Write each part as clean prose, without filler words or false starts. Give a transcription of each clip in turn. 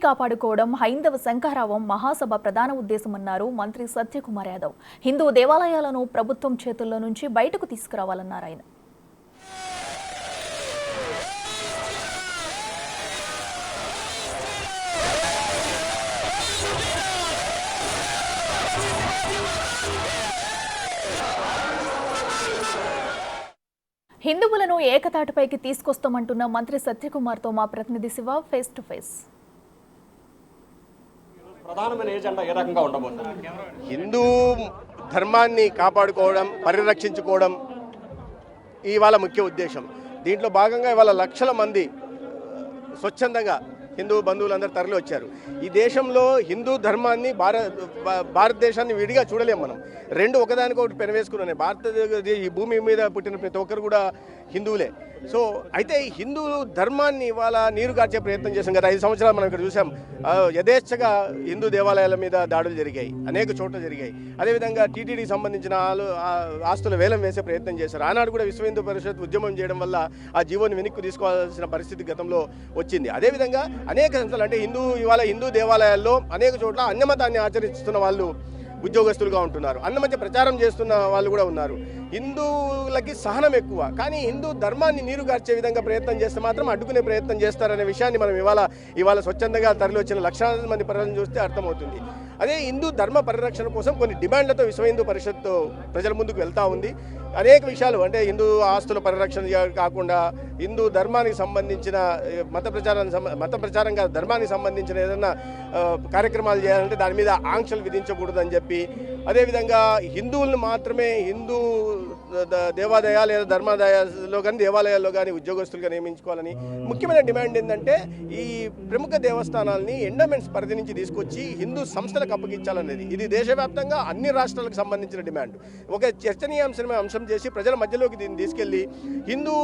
కాపాడుకోవడం హైందవ శంఖారావం మహాసభ ప్రధాన ఉద్దేశమన్నారు మంత్రి సత్యకుమార్ యాదవ్. హిందూ దేవాలయాలను ప్రభుత్వం చేతుల్లో నుంచి బయటకు తీసుకురావాలన్నారు ఆయన. హిందువులను ఏకతాటిపైకి తీసుకొస్తామంటున్న మంత్రి సత్యకుమార్తో మా ప్రతినిధి శివ ఫేస్ టు ఫేస్. ప్రధానమైన ఏజెండా ఏ రకంగా ఉండబోతుంది? హిందూ ధర్మాన్ని కాపాడుకోవడం, పరిరక్షించుకోవడం ఇవాళ ముఖ్య ఉద్దేశం. దీంట్లో భాగంగా ఇవాళ లక్షల మంది స్వచ్ఛందంగా హిందూ బంధువులందరూ తరలి వచ్చారు. ఈ దేశంలో హిందూ ధర్మాన్ని భారతదేశాన్ని విడిగా చూడలేము మనం. రెండు ఒకదానికొకటి పెనవేసుకున్నాయి. ఈ భూమి మీద పుట్టిన ప్రతి ఒక్కరు కూడా హిందువులే. సో అయితే హిందూ ధర్మాన్ని ఇవాళ నీరు కార్చే ప్రయత్నం చేశాం. గత 5 సంవత్సరాలు మనం ఇక్కడ చూసాం. యథేచ్ఛగా హిందూ దేవాలయాల మీద దాడులు జరిగాయి, అనేక చోట్ల జరిగాయి. అదేవిధంగా టీటీడీకి సంబంధించిన ఆస్తుల వేలం వేసే ప్రయత్నం చేశారు. ఆనాడు కూడా విశ్వ హిందూ పరిషత్ ఉద్యమం చేయడం వల్ల ఆ జీవోని వెనక్కి తీసుకోవాల్సిన పరిస్థితి గతంలో వచ్చింది. అదేవిధంగా అనేక సంస్థలు అంటే ఇవాళ హిందూ దేవాలయాల్లో అనేక చోట్ల అన్యమతాన్ని ఆచరిస్తున్న వాళ్ళు ఉద్యోగస్తులుగా ఉంటున్నారు. అన్న మధ్య ప్రచారం చేస్తున్న వాళ్ళు కూడా ఉన్నారు. హిందువులకి సహనం ఎక్కువ, కానీ హిందూ ధర్మాన్ని నీరుగార్చే విధంగా ప్రయత్నం చేస్తే మాత్రం అడ్డుకునే ప్రయత్నం చేస్తారనే విషయాన్ని మనం ఇవాళ స్వచ్ఛందంగా తరలి వచ్చిన లక్షలాది మంది ప్రజలను చూస్తే అర్థమవుతుంది. అదే హిందూ ధర్మ పరిరక్షణ కోసం కొన్ని డిమాండ్లతో విశ్వ హిందూ పరిషత్ ప్రజల ముందుకు వెళ్తూ ఉంది. అనేక విషయాలు అంటే హిందూ ఆస్తుల పరిరక్షణ కాకుండా హిందూ ధర్మానికి సంబంధించిన మత ప్రచారంగా ధర్మానికి సంబంధించిన ఏదైనా కార్యక్రమాలు చేయాలంటే దాని మీద ఆంక్షలు విధించకూడదని చెప్పి, అదేవిధంగా హిందువులను మాత్రమే హిందూ దేవాలయాలు లేదా ధర్మాదాయాల్లో కానీ దేవాలయాల్లో కానీ ఉద్యోగస్తులుగా నియమించుకోవాలని ముఖ్యమైన డిమాండ్ ఏంటంటే ఈ ప్రముఖ దేవస్థానాలని ఎండోమెంట్స్ పరిధి నుంచి తీసుకొచ్చి హిందూ సంస్థలకు అప్పగించాలనేది. ఇది దేశవ్యాప్తంగా అన్ని రాష్ట్రాలకు సంబంధించిన డిమాండ్. ఒక చర్చనీయాంశమే అంశం చేసి ప్రజల మధ్యలోకి దీన్ని తీసుకెళ్లి హిందూ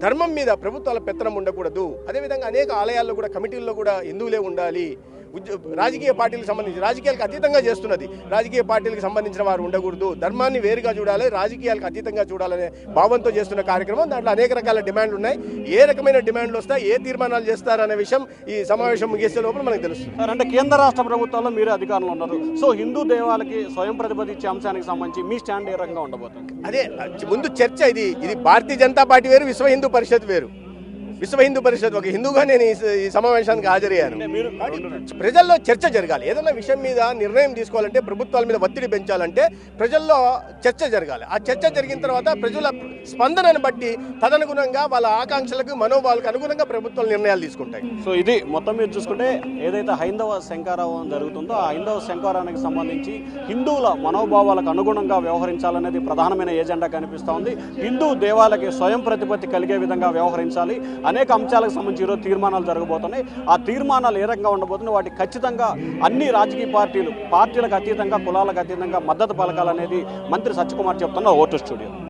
ధర్మం మీద ప్రభుత్వాల పెత్తనం ఉండకూడదు. అదేవిధంగా అనేక ఆలయాల్లో కూడా కమిటీల్లో కూడా హిందువులే ఉండాలి. రాజకీయ పార్టీలకు సంబంధించి రాజకీయాలకు అతీతంగా చేస్తున్నది. రాజకీయ పార్టీలకు సంబంధించిన వారు ఉండకూడదు, ధర్మాన్ని వేరుగా చూడాలి, రాజకీయాలకు అతీతంగా చూడాలనే భావంతో చేస్తున్న కార్యక్రమం. దాంట్లో అనేక రకాల డిమాండ్లు ఉన్నాయి. ఏ రకమైన డిమాండ్లు వస్తాయి, ఏ తీర్మానాలు చేస్తారనే విషయం ఈ సమావేశం ముగిసే లోపల మనకు తెలుస్తుంది. అంటే కేంద్ర రాష్ట్ర ప్రభుత్వాల్లో మీరే అధికారంలో ఉన్నారు. సో హిందూ దేవాలకి స్వయం ప్రతిపత్తి అంశానికి సంబంధించి మీ స్టాండ్ ఏ రకంగా ఉండబోతుంది? అదే ముందు చర్చ. ఇది భారతీయ జనతా పార్టీ వేరు, విశ్వ హిందూ పరిషత్ వేరు. విశ్వ హిందూ పరిషత్ ఒక హిందూగా నేను ఈ సమావేశానికి హాజరయ్యాను. ప్రజల్లో చర్చ జరగాలి. ఏదైనా విషయం మీద నిర్ణయం తీసుకోవాలంటే, ప్రభుత్వాల మీద ఒత్తిడి పెంచాలంటే ప్రజల్లో చర్చ జరగాలి. ఆ చర్చ జరిగిన తర్వాత ప్రజల స్పందనను బట్టి తదనుగుణంగా వాళ్ళ ఆకాంక్షలకు మనోభావాలకు అనుగుణంగా ప్రభుత్వాలు నిర్ణయాలు తీసుకుంటాయి. సో ఇది మొత్తం మీరు చూసుకుంటే ఏదైతే హైందవ శంఖారావం జరుగుతుందో ఆ హైందవ శంఖారావానికి సంబంధించి హిందువుల మనోభావాలకు అనుగుణంగా వ్యవహరించాలనేది ప్రధానమైన ఏజెండా కనిపిస్తూ ఉంది. హిందూ దేవాలయకి స్వయం ప్రతిపత్తి కలిగే విధంగా వ్యవహరించాలి. అనేక అంశాలకు సంబంధించి ఈరోజు తీర్మానాలు జరగబోతున్నాయి. ఆ తీర్మానాలు ఏ రకంగా ఉండబోతున్నాయి, వాటికి ఖచ్చితంగా అన్ని రాజకీయ పార్టీలకు అతీతంగా, కులాలకు అతీతంగా మద్దతు పలకాలనేది మంత్రి సత్యకుమార్ చెప్తున్న ఓటు స్టూడియో.